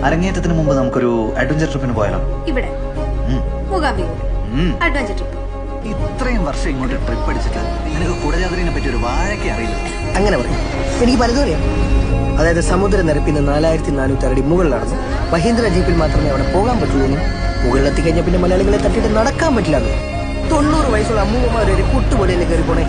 അരങ്ങേറ്റത്തിന് മുമ്പ് നമുക്കൊരു അഡ്വഞ്ചർ ട്രിപ്പിന് പോയാലോ? ഇവിടെ അഡ്വഞ്ചർ ട്രിപ്പ്. ഇത്രയും വർഷം ഇങ്ങോട്ട് ട്രിപ്പ് അടിച്ചിട്ട് നിനക്ക് കുടജാദ്രിനെ പറ്റി ഒരു വാഴയ്ക്ക് അറിയില്ല. അങ്ങനെ പറയും. എനിക്ക് പലതും അറിയാം. അതായത് സമുദ്രനിരപ്പിൽ നിന്ന് 4400 അടി മുകളിലാണ്. മഹീന്ദ്ര ജീപ്പിൽ മാത്രമേ അവിടെ പോകാൻ പറ്റുള്ളൂ. മുകളിലെത്തി കഴിഞ്ഞാൽ പിന്നെ മലയാളികളെ തട്ടിയിട്ട് നടക്കാൻ പറ്റില്ല. 90 വയസ്സുള്ള അമ്മൂമ്മമാരെ കുട്ടുപോലെയല്ലേ കയറി പോണേ.